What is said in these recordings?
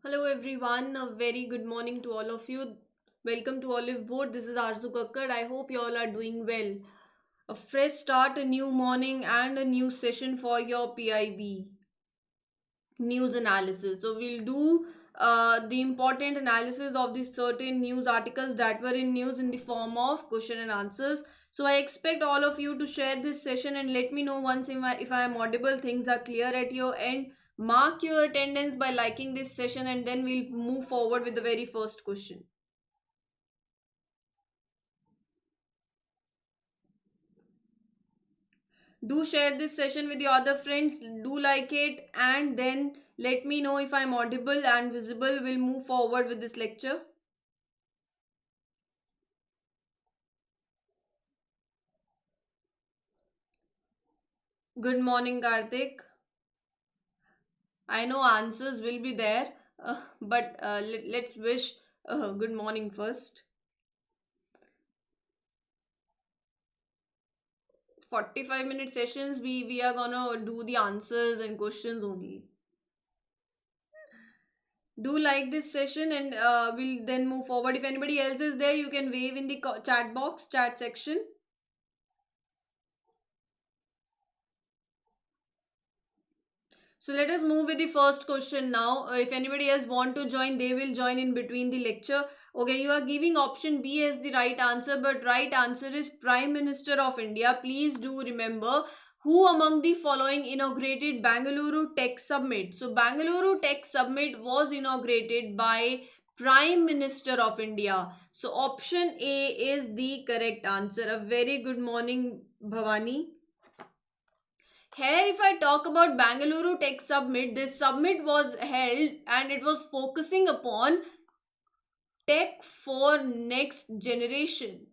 Hello everyone, a very good morning to all of you. Welcome to Oliveboard. This is Aarzoo. I hope you all are doing well. A fresh start, a new morning, and a new session for your PIB news analysis. So we'll do the important analysis of the certain news articles that were in news in the form of question and answers. So I expect all of you to share this session and let me know once if I am audible, things are clear at your end. Mark your attendance by liking this session and then we'll move forward with the very first question. Do share this session with your other friends, do like it, and then let me know if I'm audible and visible. We'll move forward with this lecture. Good morning, Karthik. I know answers will be there, but let's wish good morning first. 45-minute sessions, we are gonna do the answers and questions only. Do like this session and we'll then move forward. If anybody else is there, you can wave in the chat box, chat section. So let us move with the first question now. If anybody else want to join, they will join in between the lecture. Okay, you are giving option B as the right answer, but right answer is Prime Minister of India. Please do remember who among the following inaugurated Bangalore Tech Summit. So Bangalore Tech Summit was inaugurated by Prime Minister of India. So option A is the correct answer. A very good morning, Bhavani. Here, if I talk about Bangalore Tech Summit, this summit was held and it was focusing upon tech for next generation.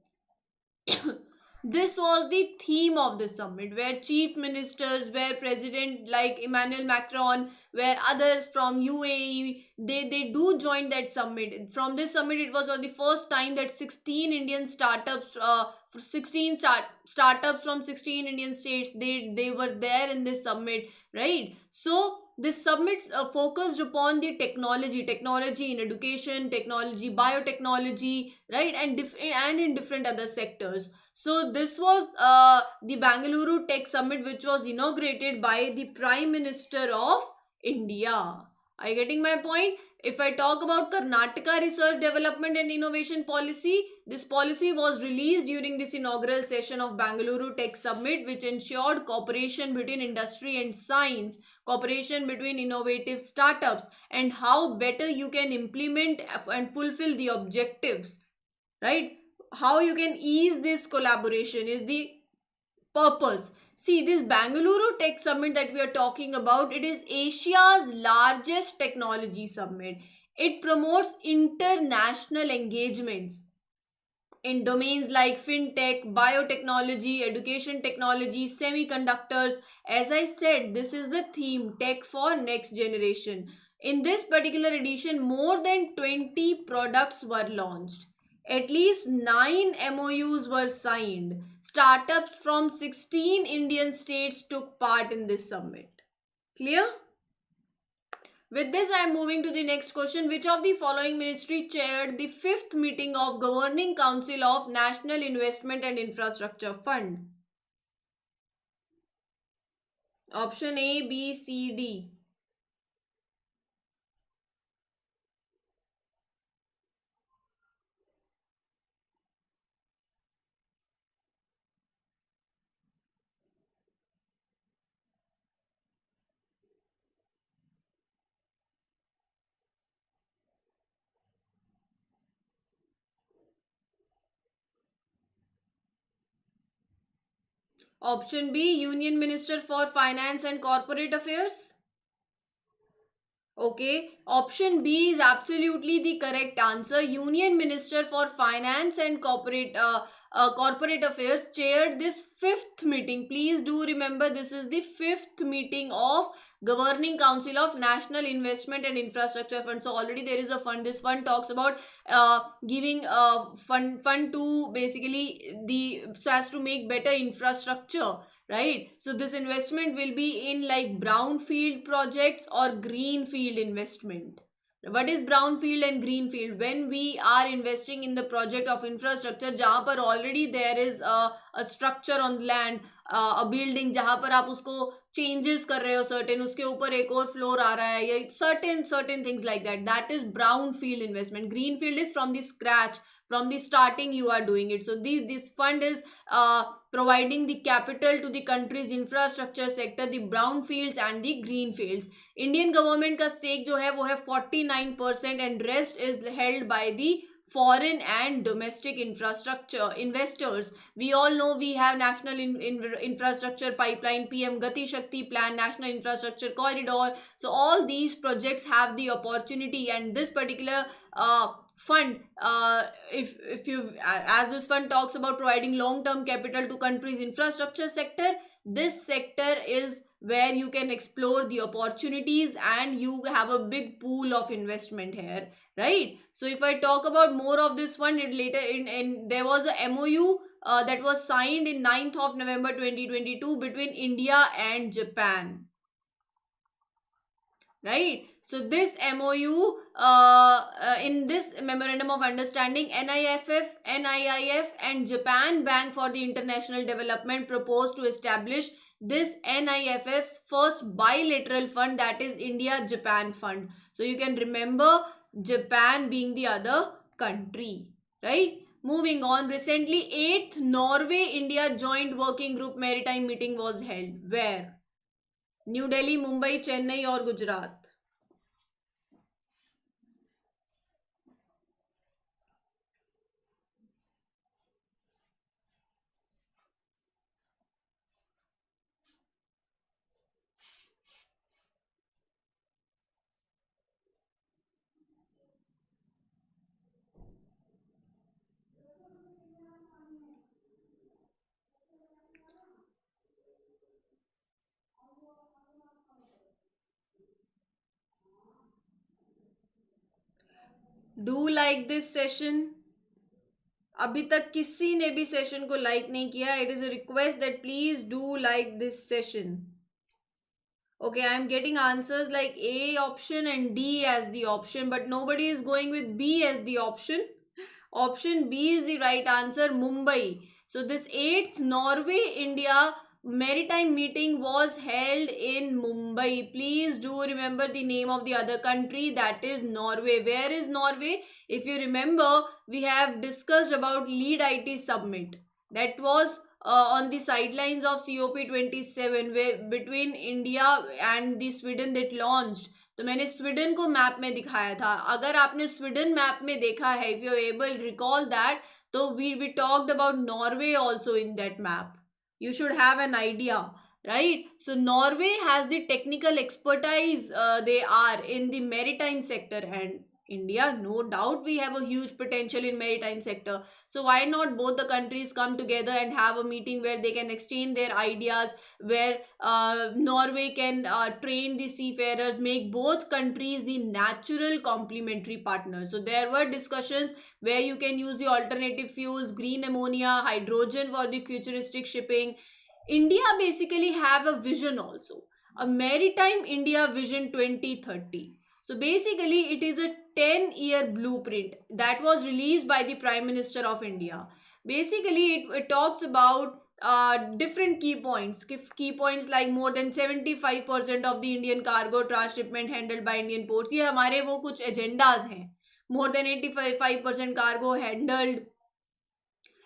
This was the theme of the summit, where chief ministers, where president like Emmanuel Macron, where others from UAE, they do join that summit. From this summit, it was for the first time that 16 Indian startups, 16 startups from 16 Indian states, they were there in this summit, right? So this summit focused upon the technology in education, technology, biotechnology, right, and in different other sectors. So this was the Bangalore Tech Summit, which was inaugurated by the Prime Minister of India. Are you getting my point? If I talk about Karnataka Research Development and Innovation Policy, this policy was released during this inaugural session of Bangalore Tech Summit, which ensured cooperation between industry and science, cooperation between innovative startups, and how better you can implement and fulfill the objectives, right? How you can ease this collaboration is the purpose. See, this Bangalore Tech Summit that we are talking about, it is Asia's largest technology summit. It promotes international engagements in domains like fintech, biotechnology, education technology, semiconductors. As I said, this is the theme, tech for next generation. In this particular edition, more than 20 products were launched. At least 9 MOUs were signed. Startups from 16 Indian states took part in this summit. Clear? With this, I am moving to the next question. Which of the following ministry chaired the fifth meeting of Governing Council of National Investment and Infrastructure Fund? Option A, B, C, D. Option B, Union Minister for Finance and Corporate Affairs. Okay, option B is absolutely the correct answer. Union Minister for Finance and Corporate Affairs chaired this fifth meeting. Please do remember, this is the fifth meeting of Governing Council of National Investment and Infrastructure Fund. So already there is a fund. This fund talks about giving fund to basically the so as to make better infrastructure, right? So this investment will be in like brownfield projects or greenfield investment. What is brownfield and greenfield? When we are investing in the project of infrastructure जहाँ पर already there is a structure on land, a building जहाँ पर आप उसको changes कर रहे हो certain, उसके ऊपर एक और floor आ रहा है, या certain things like that, that is brownfield investment. Greenfield is from the scratch, from the starting you are doing it. So this fund is providing the capital to the country's infrastructure sector, the brownfields and the greenfields. Indian government का stake जो है वो है 49% and rest is held by the foreign and domestic infrastructure investors. We all know we have national infrastructure pipeline, PM Gati Shakti plan, national infrastructure corridor. So all these projects have the opportunity, and this particular fund, if you as this fund talks about providing long term capital to country's infrastructure sector, this sector is where you can explore the opportunities and you have a big pool of investment here, right? So if I talk about more of this one, it later in there was a MOU that was signed in 9th of November 2022 between India and Japan, right? So this MOU, in this memorandum of understanding, NIIF and Japan Bank for the International Development proposed to establish this NIFF's first bilateral fund, that is India Japan fund. So you can remember Japan being the other country, right? Moving on, recently 8th Norway India joint working group maritime meeting was held. Where? New Delhi, Mumbai, Chennai और Gujarat. Do like this session. अभी तक किसी ने भी session को like नहीं किया. It is a request that please do like this session. Okay, I am getting answers like A option and D as the option, but nobody is going with B as the option. Option B is the right answer, Mumbai. So this 8th Norway India maritime meeting was held in Mumbai. Please do remember the name of the other country, that is Norway. Where is Norway? If you remember, we have discussed about Lead IT Summit. That was on the sidelines of COP27, where between India and the Sweden that launched. तो मैंने Sweden को map में दिखाया था. अगर आपने Sweden map में देखा है, if you able recall that, तो we talked about Norway also in that map. You should have an idea, right? So Norway has the technical expertise, they are in the maritime sector, and India, no doubt, we have a huge potential in maritime sector. So why not both the countries come together and have a meeting where they can exchange their ideas, where Norway can train the seafarers, make both countries the natural complementary partners. So there were discussions where you can use the alternative fuels, green ammonia, hydrogen for the futuristic shipping. India basically have a vision also, a maritime India vision 2030. So basically it is a 10-year blueprint that was released by the Prime Minister of India. Basically it talks about different key points. Key points like more than 75% of the Indian cargo transshipment handled by Indian ports. ये हमारे वो कुछ agendas हैं. More than 85% cargo handled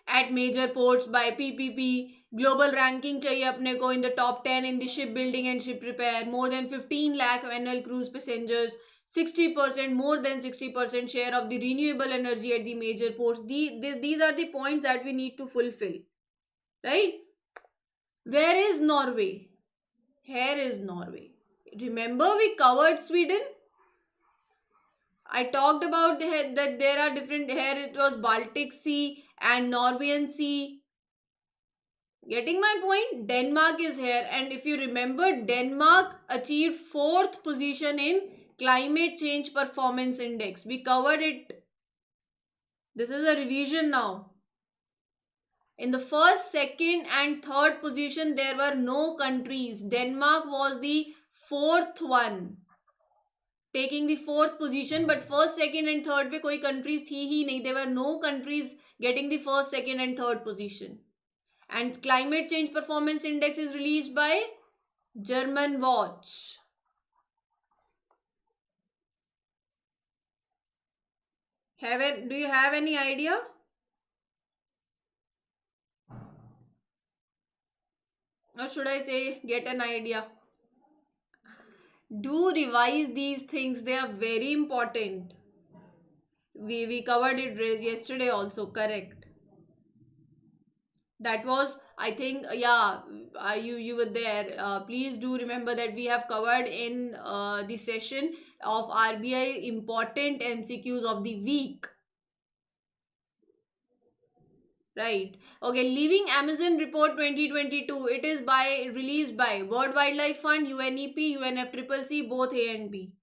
at major ports by PPP. Global ranking चाहिए अपने को in the top 10 in the shipbuilding and ship repair. More than 15 lakh annual cruise passengers. 60%, more than 60% share of the renewable energy at the major ports. These are the points that we need to fulfill, right? Where is Norway? Here is Norway. Remember we covered Sweden? I talked about that there are different, here it was Baltic Sea and Norwegian Sea. Getting my point? Denmark is here, and if you remember, Denmark achieved 4th position in Climate Change Performance Index. We covered it. This is a revision now. In the first, second and third position, there were no countries. Denmark was the 4th one. taking the fourth position, but first, second and third पे कोई countries थी ही नहीं. There were no countries getting the first, second and third position. And climate change performance index is released by German Watch. Do you have any idea? Or should I say get an idea? Do revise these things, they are very important. We covered it yesterday also, correct? That was, I think, yeah, you were there. Please do remember that we have covered in the session of RBI important MCQs of the week. Right. Okay, Leaving Amazon Report 2022. It is by released by World Wildlife Fund, UNEP, UNFCCC, both A and B.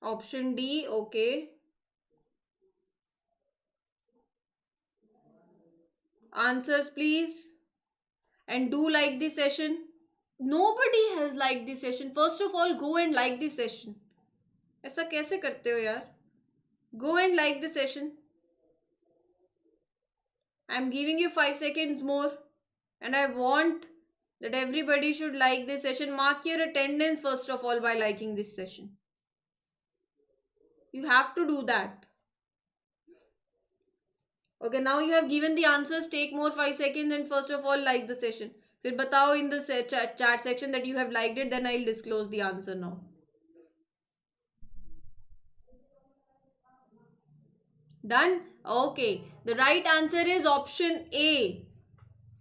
Option D, okay. Answers please. And do like this session. Nobody has liked this session. First of all, go and like this session. ऐसा कैसे करते हो यार? Go and like the session. I'm giving you 5 seconds more. And I want that everybody should like this session. Mark your attendance first of all by liking this session. You have to do that. Okay, now you have given the answers. Take more 5 seconds and first of all like the session. फिर बताओ in the chat section that you have liked it. Then I'll disclose the answer now. Done? Okay. The right answer is option A.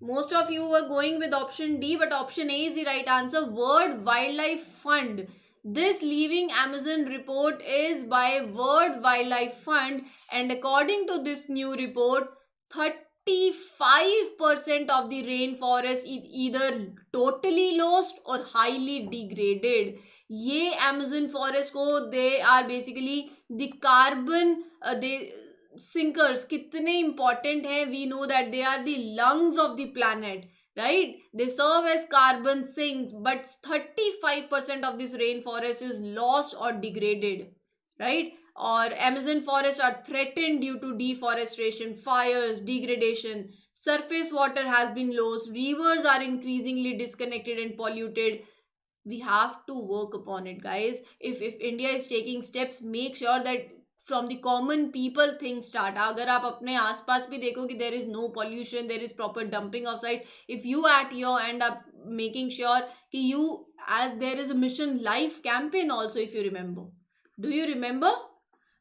Most of you were going with option D, but option A is the right answer. World Wildlife Fund. This Leaving Amazon report is by World Wildlife Fund, and according to this new report, 35% of the rainforest is either totally lost or highly degraded. ये Amazon forest को they are basically the carbon they sinkers कितने important हैं. We know that they are the lungs of the planet, right? They serve as carbon sinks, but 35% of this rainforest is lost or degraded, right? Or Amazon forests are threatened due to deforestation, fires, degradation. Surface water has been lost, rivers are increasingly disconnected and polluted. We have to work upon it, guys. If India is taking steps, make sure that from the common people things start. अगर आप अपने आसपास भी देखो कि there is no pollution, there is proper dumping of sites, if you at your end up making sure कि you, as there is a mission life campaign also, if you remember, do you remember,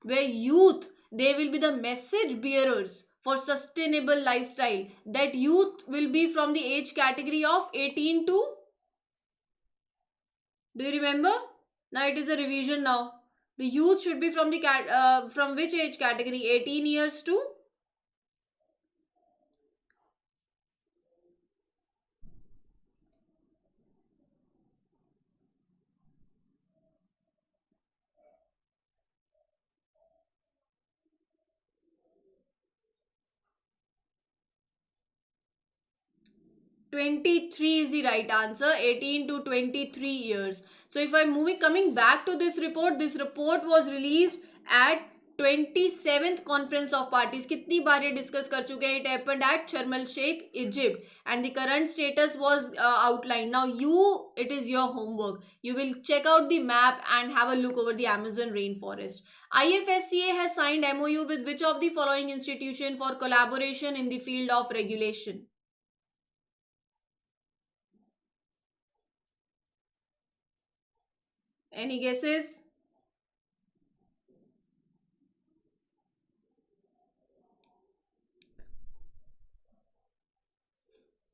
where youth, they will be the message bearers for sustainable lifestyle. That youth will be from the age category of 18 to, do you remember? Now it is a revision now. The youth should be from the from which age category? 18 years to 23 is the right answer. 18 to 23 years. So if I'm coming back to this report was released at 27th conference of parties. कितनी बार ये discuss कर चुके हैं? It happened at Sharm el Sheikh, Egypt, and the current status was outlined. Now it is your homework. You will check out the map and have a look over the Amazon rainforest. IFSCA has signed MOU with which of the following institution for collaboration in the field of regulation? Any guesses?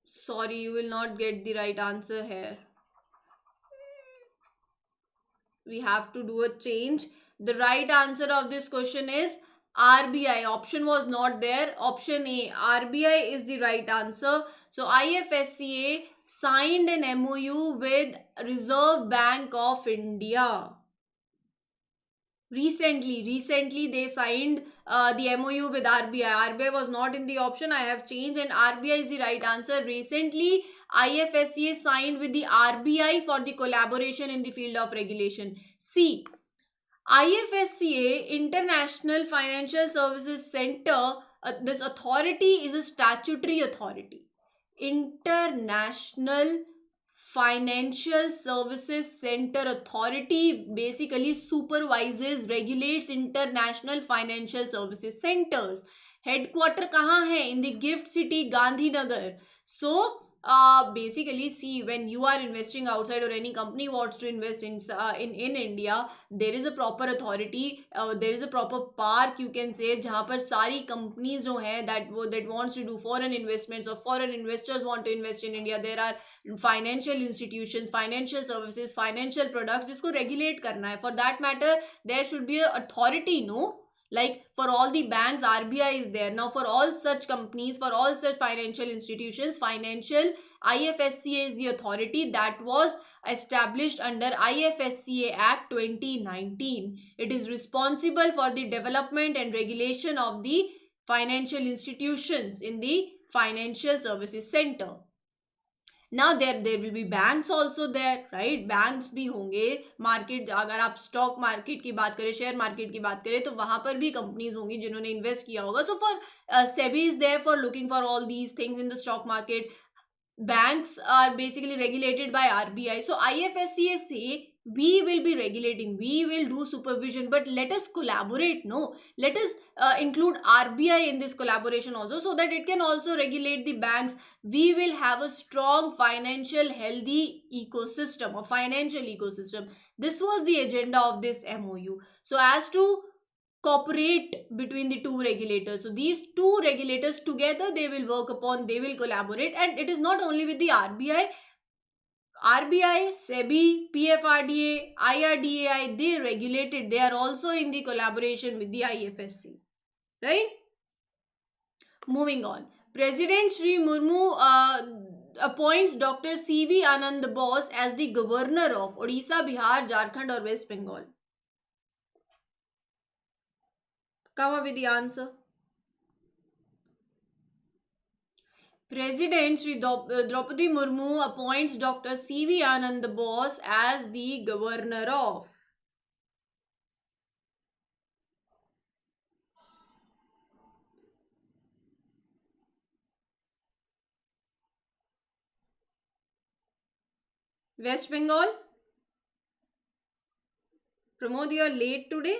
Sorry, you will not get the right answer here. We have to do a change. The right answer of this question is RBI. Option was not there. Option A, RBI is the right answer. So IFSCA signed an MOU with Reserve Bank of India. Recently they signed the MOU with RBI. RBI was not in the option. I have changed, and RBI is the right answer. Recently, IFSCA signed with the RBI for the collaboration in the field of regulation. See, IFSCA, International Financial Services Center, this authority is a statutory authority. International Financial Services Center Authority basically supervises, regulates international financial services centers. Headquarter कहाँ है? In the gift city Gandhinagar. So basically, see, when you are investing outside or any company wants to invest in India, there is a proper authority, there is a proper park, you can say, जहाँ पर सारी companies जो हैं that wants to do foreign investments or foreign investors want to invest in India. There are financial institutions, financial services, financial products जिसको regulate करना है. For that matter, there should be a authority, no? Like for all the banks, RBI is there. Now for all such companies, for all such financial institutions, financial IFSCA is the authority that was established under IFSCA Act 2019. It is responsible for the development and regulation of the financial institutions in the financial services center. Now there will be banks also there, right? Banks भी होंगे. Market, अगर आप stock market की बात करें, share market की बात करें, तो वहां पर भी कंपनीज होंगी जिन्होंने इन्वेस्ट किया होगा. So for SEBI is there for looking for all these things in the stock market. Banks are basically regulated by RBI. So IFSCA say we will be regulating, we will do supervision, but let us collaborate. No, let us include RBI in this collaboration also, so that it can also regulate the banks. We will have a strong financial healthy ecosystem or financial ecosystem. This was the agenda of this MOU. So as to cooperate between the two regulators, so these two regulators together, they will work upon, they will collaborate. And it is not only with the RBI, SEBI, PFRDA, IRDAI, they regulated, they are also in the collaboration with the IFSC, right? Moving on, President Sri Murmu appoints Dr. CV Anand Bose as the governor of Odisha, Bihar, Jharkhand or West Bengal. Come up with the answer. President Sri Draupadi Murmu appoints Dr. CV Anand Bose as the governor of West Bengal. Pramod, you are late today.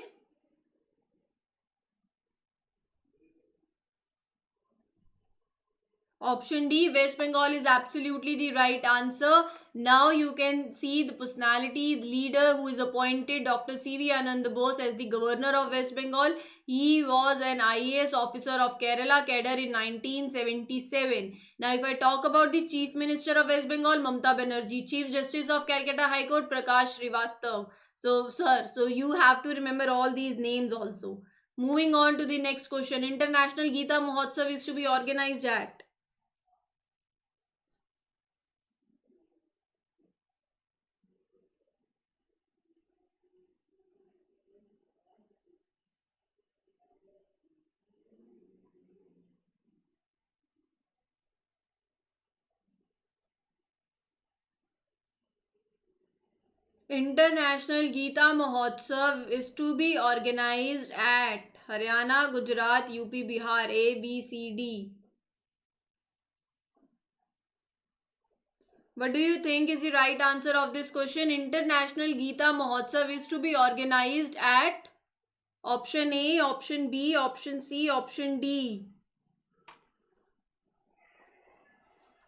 Option D, West Bengal is absolutely the right answer. Now you can see the personality, the leader who is appointed, Dr. CV Anand Bose, as the governor of West Bengal. He was an IAS officer of Kerala cadre in 1977. Now if I talk about the Chief Minister of West Bengal, Mamata Banerjee. Chief Justice of Calcutta High Court, Prakash Srivastav. So sir, so you have to remember all these names also. Moving on to the next question. International Gita Mahotsav is to be organized at International Gita Mahotsav is to be organized at Haryana, Gujarat, UP, Bihar. A, B, C, D. What do you think is the right answer of this question? International Gita Mahotsav is to be organized at option A, option B, option C, option D.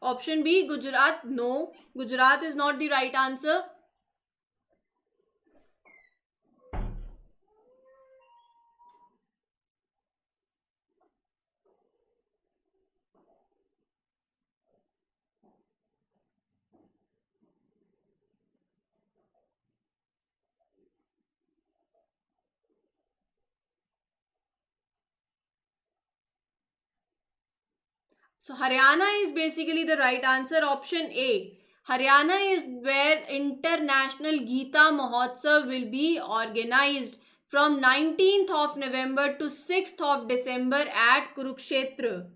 Option B, Gujarat. No, Gujarat is not the right answer. So Haryana is basically the right answer. Option A. Haryana is where International Gita Mahotsav will be organized from 19th of November to 6th of December at Kurukshetra.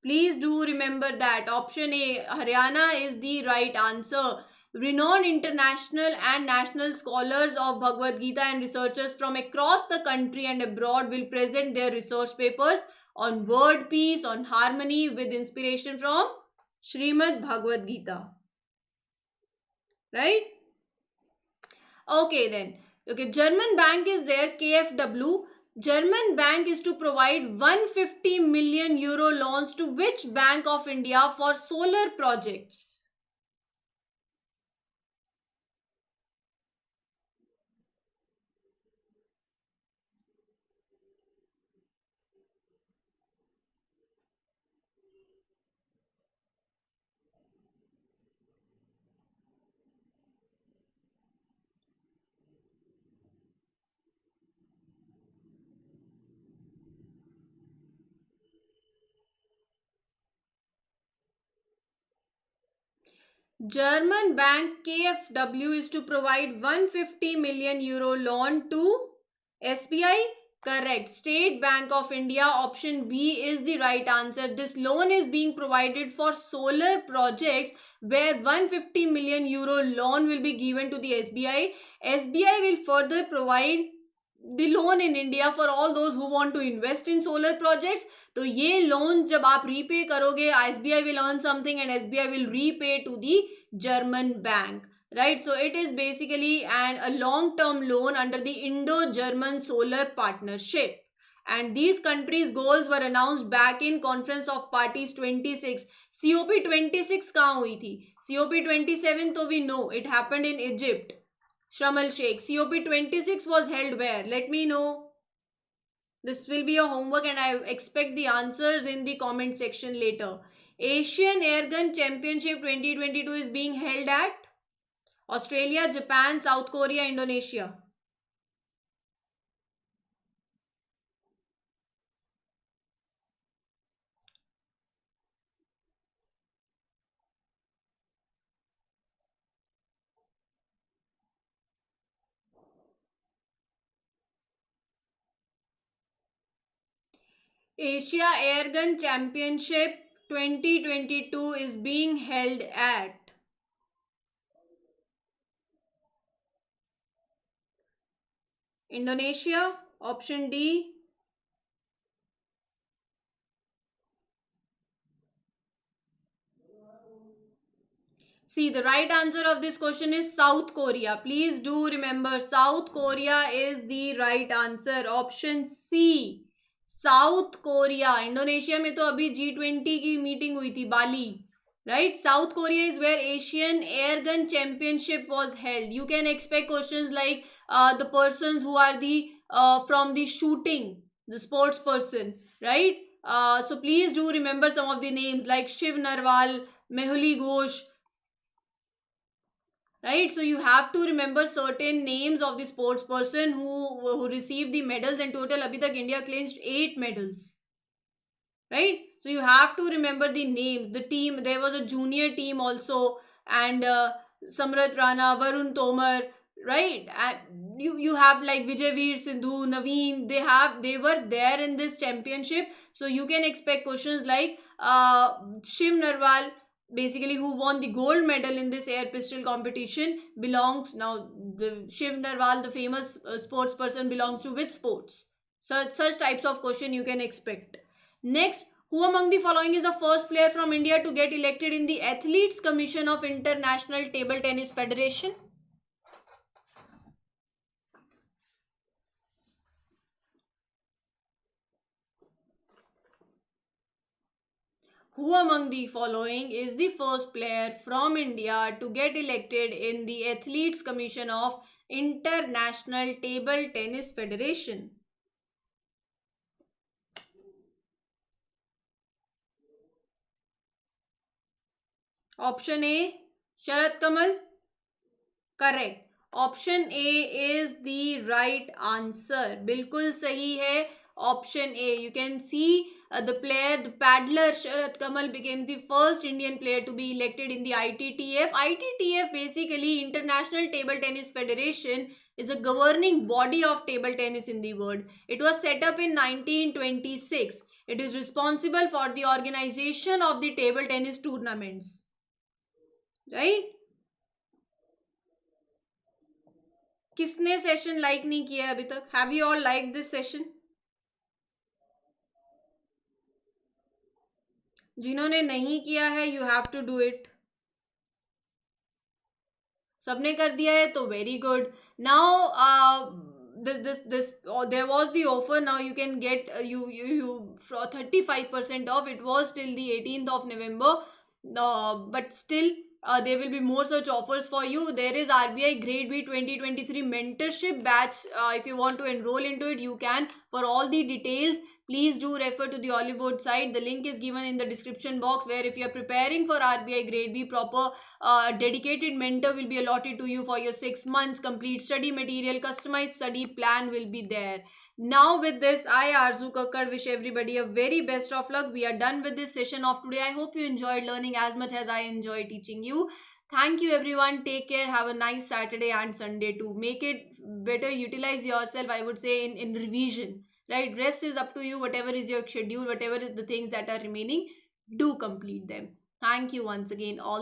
Please do remember that. Option A. Haryana is the right answer. Renowned international and national scholars of Bhagavad Gita and researchers from across the country and abroad will present their research papers on word peace, on harmony with inspiration from Srimad Bhagavad Gita. Right? Okay then. Okay, German bank is there, KfW. German bank is to provide 150 million euro loans to which Bank of India for solar projects? German bank KfW is to provide 150 million euro loan to SBI. Correct. State Bank of India, option B is the right answer. This loan is being provided for solar projects where 150 million euro loan will be given to the SBI. SBI will further provide the loan in India for all those who want to invest in solar projects. तो ये loan जब आप repay करोगे, SBI will earn something and SBI will repay to the German bank. Right, so it is basically a long-term loan under the Indo-German Solar Partnership. And these countries' goals were announced back in Conference of Parties 26. COP26 कहाँ हुई थी? COP27 तो we know it happened in Egypt. Sharm el Sheikh. COP26 was held where? Let me know. This will be your homework and I expect the answers in the comment section later. Asian Airgun Championship 2022 is being held at Australia, Japan, South Korea, Indonesia. Asia Airgun Championship 2022 is being held at Indonesia, option D. See, the right answer of this question is South Korea. Please do remember, South Korea is the right answer. Option C. South Korea. Indonesia में तो अभी G20 की meeting हुई थी, Bali. Right? South Korea is where Asian Airgun Championship was held. You can expect questions like the persons who are the from the shooting, the sports person, right? So please do remember some of the names like Shiv Narwal, Mehuli Ghosh, right? So you have to remember certain names of the sports person who received the medals, and total abhi tak India clinched 8 medals, right? So you have to remember the names, the team. There was a junior team also, and Samrat Rana, Varun Tomar, right? And you have like Vijay Veer Sindhu, Naveen. They were there in this championship. So you can expect questions like Shiv Narwal, basically who won the gold medal in this air pistol competition, belongs now. The Shiv Narwal, the famous sports person, belongs to which sports? Such types of question you can expect. Next, who among the following is the first player from India to get elected in the Athletes Commission of International Table Tennis Federation? Who among the following is the first player from India to get elected in the Athletes Commission of International Table Tennis Federation? Option A, Sharat Kamal. Correct. Option A is the right answer. बिल्कुल सही है. Option A. You can see the paddler Sharat Kamal became the first Indian player to be elected in the ITTF. ITTF, basically International Table Tennis Federation, is a governing body of table tennis in the world. It was set up in 1926. It is responsible for the organization of the table tennis tournaments. Right? किसने session like नहीं किया है अभी तक? Have you all like this session? जिन्होंने नहीं किया है, you have to do it. सबने कर दिया है तो very good. Now this there was the offer. Now you can get you for 35% off. It was till the 18th of November, but still there will be more such offers for you. There is RBI Grade B 2023 mentorship batch. If you want to enroll into it, you can. For all the details, please do refer to the Oliveboard site. The link is given in the description box, where if you are preparing for RBI Grade B proper, a dedicated mentor will be allotted to you for your 6 months. Complete study material, customized study plan will be there. Now with this, I Aarzoo Kakkar wish everybody a very best of luck. We are done with this session of today. I hope you enjoyed learning as much as I enjoy teaching you. Thank you everyone. Take care. Have a nice Saturday and Sunday too. Make it better. Utilize yourself, I would say, in revision. Right? Rest is up to you. Whatever is your schedule, whatever is the things that are remaining, do complete them. Thank you once again. All the